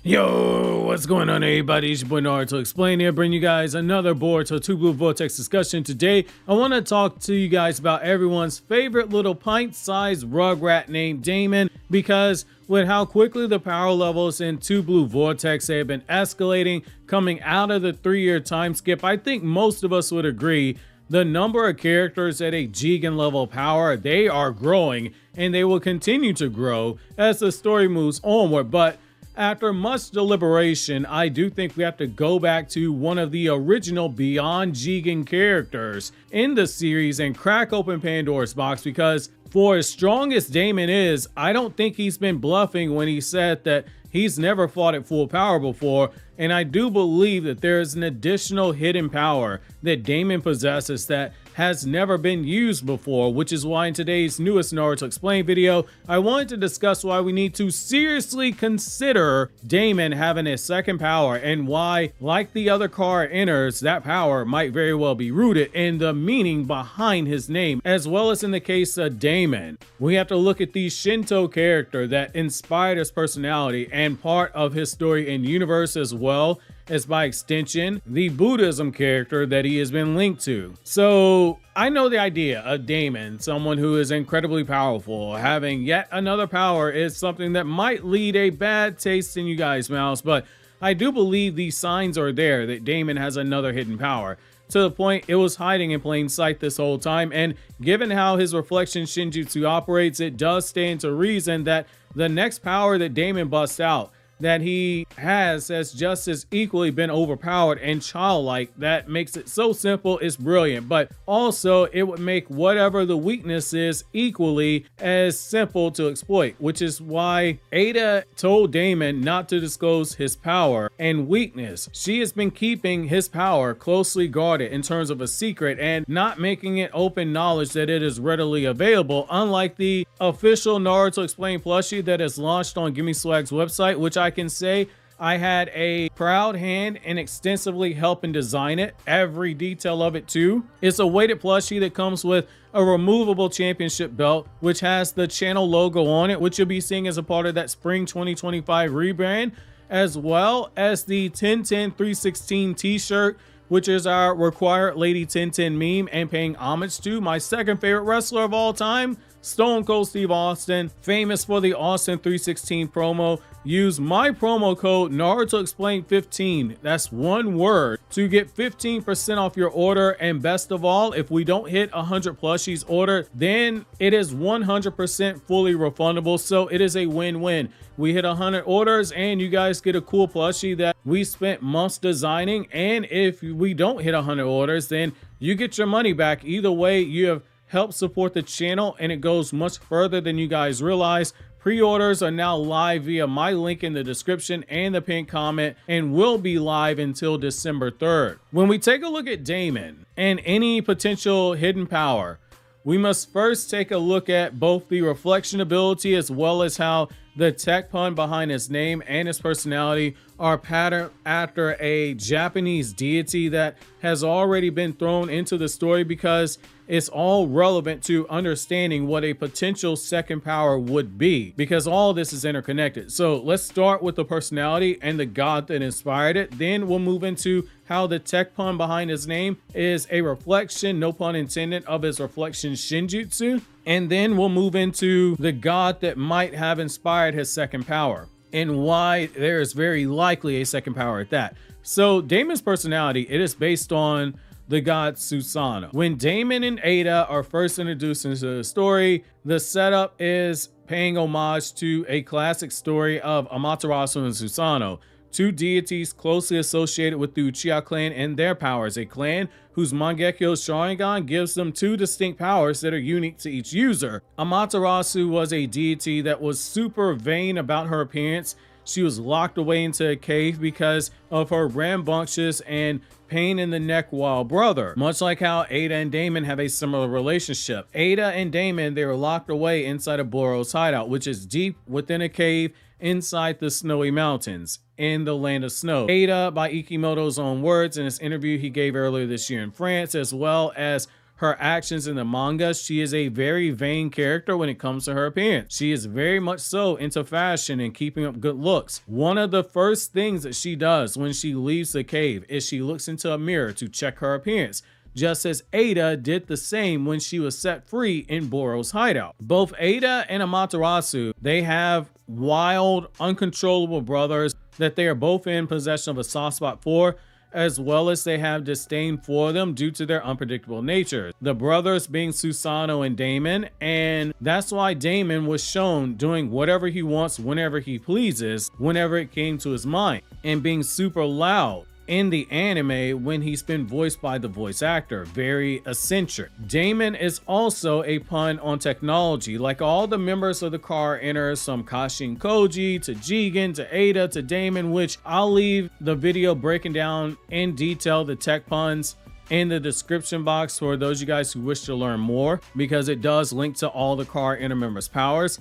Yo, what's going on, everybody? It's your boy Naruto Explain here, bring you guys another Boruto 2 Blue Vortex discussion. Today, I want to talk to you guys about everyone's favorite little pint-sized rugrat named Daemon, because with how quickly the power levels in 2 Blue Vortex have been escalating coming out of the 3-year time skip, I think most of us would agree the number of characters at a Jigen level power, they are growing, and they will continue to grow as the story moves onward. But after much deliberation, I do think we have to go back to one of the original Beyond Jigen characters in the series and crack open Pandora's box, because for as strong as Daemon is, I don't think he's been bluffing when he said that he's never fought at full power before, and I do believe that there is an additional hidden power that Daemon possesses that has never been used before, which is why in today's newest Naruto Explain video, I wanted to discuss why we need to seriously consider Daemon having a second power, and why, like the other card enters, that power might very well be rooted in the meaning behind his name, as well as in the case of Daemon. We have to look at the Shinto character that inspired his personality and part of his story and universe, as well as by extension the Buddhism character that he has been linked to. So I know the idea of Daemon, someone who is incredibly powerful, having yet another power is something that might lead a bad taste in you guys' mouths, but I do believe these signs are there that Daemon has another hidden power, to the point it was hiding in plain sight this whole time. And given how his reflection Shinjutsu operates, it does stand to reason that the next power that Daemon busts out that he has just as equally been overpowered and childlike. That makes it so simple, it's brilliant, but also it would make whatever the weakness is equally as simple to exploit, which is why Ada told Daemon not to disclose his power and weakness. She has been keeping his power closely guarded in terms of a secret and not making it open knowledge that it is readily available, unlike the official Naruto Explain plushie that is launched on Gimme Swag's website, which I can say I had a proud hand in extensively helping design it, every detail of it too. It's a weighted plushie that comes with a removable championship belt, which has the channel logo on it, which you'll be seeing as a part of that spring 2025 rebrand, as well as the 1010 316 t-shirt, which is our required Lady 1010 meme, and paying homage to my second favorite wrestler of all time, Stone Cold Steve Austin, famous for the Austin 316 promo. Use my promo code Naruto Explain 15, that's one word, to get 15% off your order. And best of all, if we don't hit 100 plushies ordered, then it is 100% fully refundable. So it is a win-win. We hit 100 orders and you guys get a cool plushie that we spent months designing, and if we don't hit 100 orders, then you get your money back. Either way, you have helped support the channel, and it goes much further than you guys realize. Pre-orders are now live via my link in the description and the pinned comment, and will be live until December 3rd. When we take a look at Daemon and any potential hidden power, we must first take a look at both the reflection ability as well as how the tech pun behind his name and his personality are patterned after a Japanese deity that has already been thrown into the story, because it's all relevant to understanding what a potential second power would be, because all this is interconnected. So let's start with the personality and the god that inspired it. Then we'll move into how the tech pun behind his name is a reflection, no pun intended, of his reflection Shinjutsu. And then we'll move into the god that might have inspired his second power, and why there is very likely a second power at that. So Daemon's personality, it is based on the god Susanoo. When Daemon and Ada are first introduced into the story, the setup is paying homage to a classic story of Amaterasu and Susanoo, two deities closely associated with the Uchiha clan and their powers, a clan whose Mangekyo Sharingan gives them two distinct powers that are unique to each user. Amaterasu was a deity that was super vain about her appearance. She was locked away into a cave because of her rambunctious and pain in the neck wild brother, much like how Ada and Daemon have a similar relationship. Ada and Daemon, they were locked away inside of Boruto's hideout, which is deep within a cave inside the snowy mountains in the land of snow. Ada, by Ikimoto's own words in his interview he gave earlier this year in France, as well as her actions in the manga, she is a very vain character when it comes to her appearance. She is very much so into fashion and keeping up good looks. One of the first things that she does when she leaves the cave is she looks into a mirror to check her appearance, just as Ada did the same when she was set free in Boro's hideout. Both Ada and Amaterasu, they have wild, uncontrollable brothers that they are both in possession of a soft spot for, as well as they have disdain for them due to their unpredictable nature. The brothers being Susanoo and Daemon, and that's why Daemon was shown doing whatever he wants whenever he pleases, whenever it came to his mind, and being super loud in the anime when he's been voiced by the voice actor, very eccentric. Daemon is also a pun on technology, like all the members of the car inners, from Kashin Koji to Jigen to Ada to Daemon, which I'll leave the video breaking down in detail the tech puns in the description box for those of you guys who wish to learn more, because it does link to all the car inner members' powers.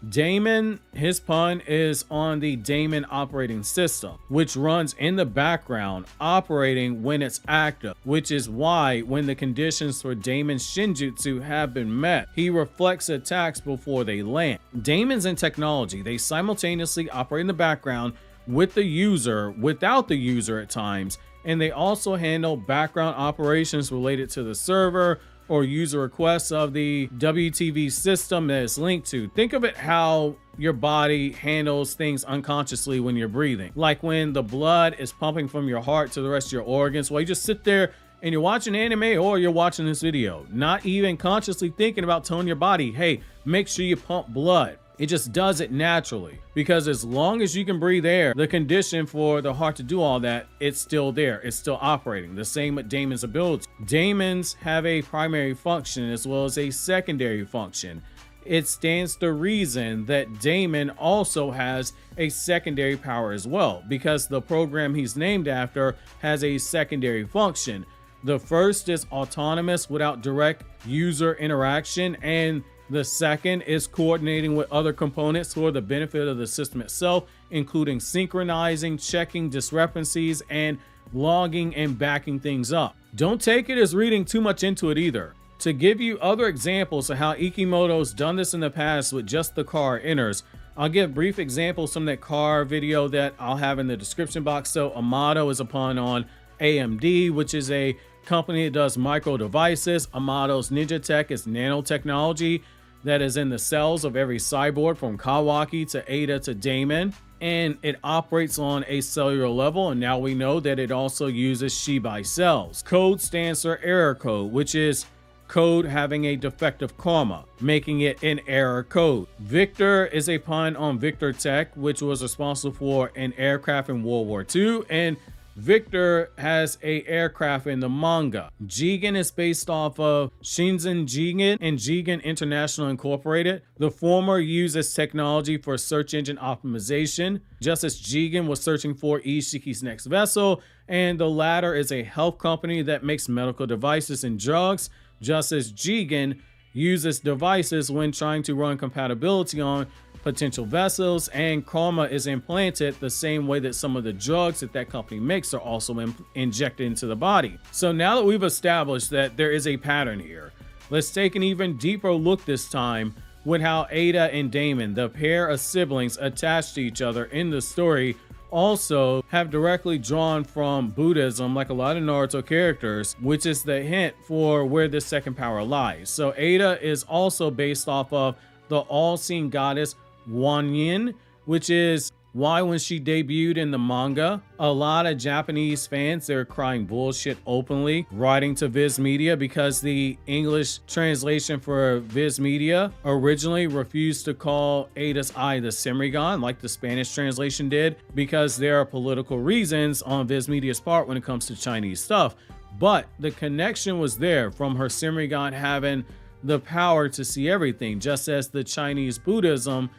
Daemon, his pun is on the Daemon operating system, which runs in the background, operating when it's active, which is why when the conditions for Daemon's Shinjutsu have been met, he reflects attacks before they land. Daemons and technology, they simultaneously operate in the background with the user, without the user at times, and they also handle background operations related to the server or user requests of the WTV system that it's linked to. Think of it how your body handles things unconsciously when you're breathing. Like when the blood is pumping from your heart to the rest of your organs. Well, you just sit there and you're watching anime or you're watching this video, not even consciously thinking about telling your body, hey, make sure you pump blood. It just does it naturally, because as long as you can breathe air, the condition for the heart to do all that, it's still there. It's still operating. The same with Daemon's ability. Daemons have a primary function as well as a secondary function. It stands to reason that Daemon also has a secondary power as well, because the program he's named after has a secondary function. The first is autonomous without direct user interaction, and the second is coordinating with other components for the benefit of the system itself, including synchronizing, checking discrepancies, and logging and backing things up. Don't take it as reading too much into it either. To give you other examples of how Ikimoto's done this in the past with just the car inners, I'll give brief examples from that car video that I'll have in the description box. So Amato is a pun on AMD, which is a company that does micro devices. Amato's Ninja Tech is nanotechnology that is in the cells of every cyborg, from Kawaki to Ada to Daemon, and it operates on a cellular level, and now we know that it also uses Shibai cells. Code stands for error code, which is code having a defective karma, making it an error code. Victor is a pun on Victor Tech, which was responsible for an aircraft in World War II, and Victor has a aircraft in the manga. Jigen is based off of Shinzen Jigen and Jigen International Incorporated. The former uses technology for search engine optimization, just as Jigen was searching for Isshiki's next vessel, and the latter is a health company that makes medical devices and drugs, just as Jigen uses devices when trying to run compatibility on potential vessels, and karma is implanted the same way that some of the drugs that company makes are also injected into the body. So now that we've established that there is a pattern here, let's take an even deeper look this time with how Ada and Daemon, the pair of siblings attached to each other in the story, also have directly drawn from Buddhism, like a lot of Naruto characters, which is the hint for where this second power lies. So Ada is also based off of the all-seeing goddess Wanyin, which is why when she debuted in the manga, a lot of Japanese fans, they're crying bullshit openly, writing to Viz Media, because the English translation for Viz Media originally refused to call Ada's eye the Semrigan, like the Spanish translation did, because there are political reasons on Viz Media's part when it comes to Chinese stuff. But the connection was there from her Semrigan having the power to see everything, just as the Chinese Buddhism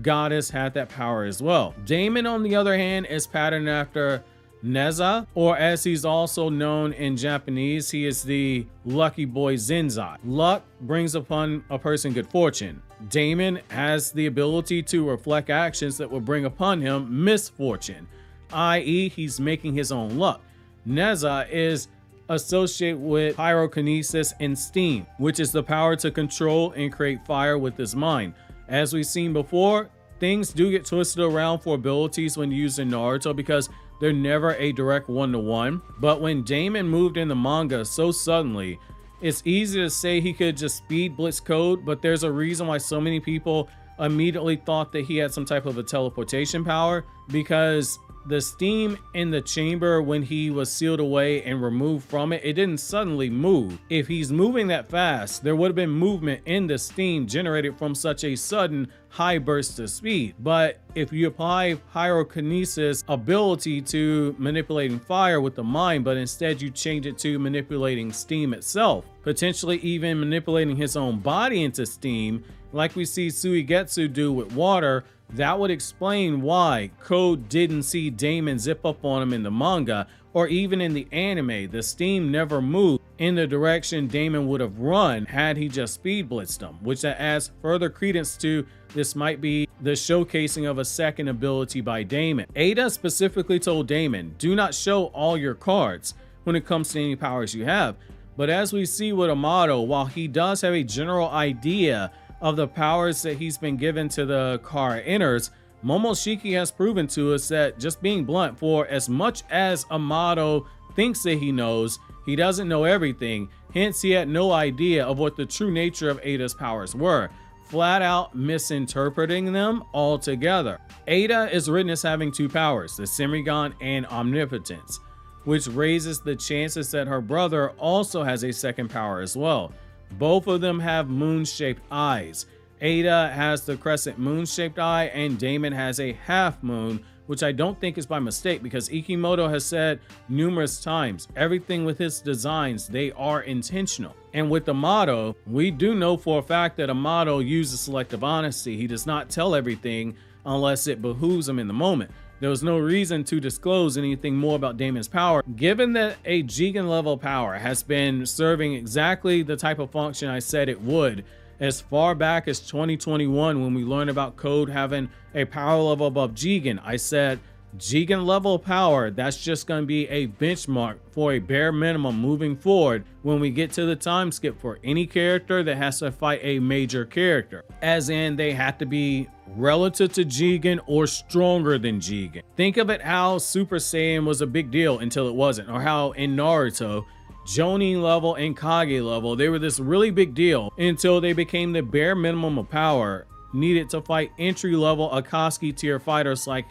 goddess had that power as well. Daemon, on the other hand, is patterned after Neza, or as he's also known in Japanese, he is the lucky boy Zenzai. Luck brings upon a person good fortune. Daemon has the ability to reflect actions that will bring upon him misfortune, i.e. he's making his own luck. Neza is associated with pyrokinesis and steam, which is the power to control and create fire with his mind. As we've seen before, things do get twisted around for abilities when used in Naruto because they're never a direct one-to-one. But when Daemon moved in the manga so suddenly, it's easy to say he could just speed blitz code, but there's a reason why so many people immediately thought that he had some type of a teleportation power, because the steam in the chamber, when he was sealed away and removed from it, it didn't suddenly move. If he's moving that fast, there would have been movement in the steam generated from such a sudden high burst of speed. But if you apply pyrokinesis ability to manipulating fire with the mind, but instead you change it to manipulating steam itself, potentially even manipulating his own body into steam, like we see Suigetsu do with water, that would explain why Code didn't see Daemon zip up on him in the manga, or even in the anime. The steam never moved in the direction Daemon would have run had he just speed blitzed him, which adds further credence to this might be the showcasing of a second ability by Daemon. Ada specifically told Daemon, do not show all your cards when it comes to any powers you have. But as we see with Amato, while he does have a general idea of the powers that he's been given to the Kara Inners, Momoshiki has proven to us that, just being blunt, for as much as Amato thinks that he knows, he doesn't know everything. Hence, he had no idea of what the true nature of Ada's powers were, flat out misinterpreting them altogether. Ada is written as having two powers, the Semigon and Omnipotence, which raises the chances that her brother also has a second power as well. Both of them have moon-shaped eyes. Ada has the crescent moon-shaped eye, and Daemon has a half moon, which I don't think is by mistake, because Ikimoto has said numerous times, everything with his designs, they are intentional. And with Amato, we do know for a fact that Amato uses selective honesty. He does not tell everything unless it behooves him in the moment. There was no reason to disclose anything more about Daemon's power, given that a Jigen level power has been serving exactly the type of function I said it would as far back as 2021, when we learned about Code having a power level above Jigen. I said Jigen level power, that's just going to be a benchmark for a bare minimum moving forward when we get to the time skip for any character that has to fight a major character, as in they have to be relative to Jigen or stronger than Jigen. Think of it how Super Saiyan was a big deal until it wasn't, or how in Naruto, Jonin level and Kage level, they were this really big deal until they became the bare minimum of power needed to fight entry level Akatsuki tier fighters like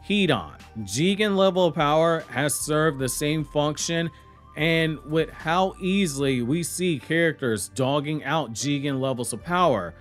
Hidan. Jigen level power has served the same function, and with how easily we see characters dogging out Jigen levels of power,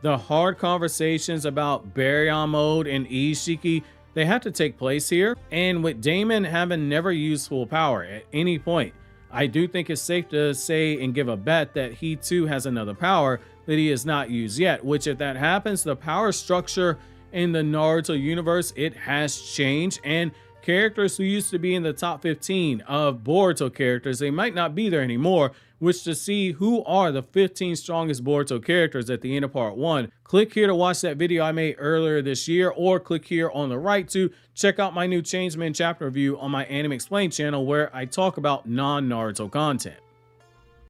the hard conversations about Baryon Mode and Isshiki, they have to take place here. And with Daemon having never used full power at any point, I do think it's safe to say and give a bet that he too has another power that he has not used yet, which if that happens, the power structure in the Naruto universe, it has changed, and characters who used to be in the top 15 of Boruto characters, they might not be there anymore, which to see who are the 15 strongest Boruto characters at the end of part 1, click here to watch that video I made earlier this year, or click here on the right to check out my new Changeman chapter review on my Anime Explained channel, where I talk about non-Naruto content.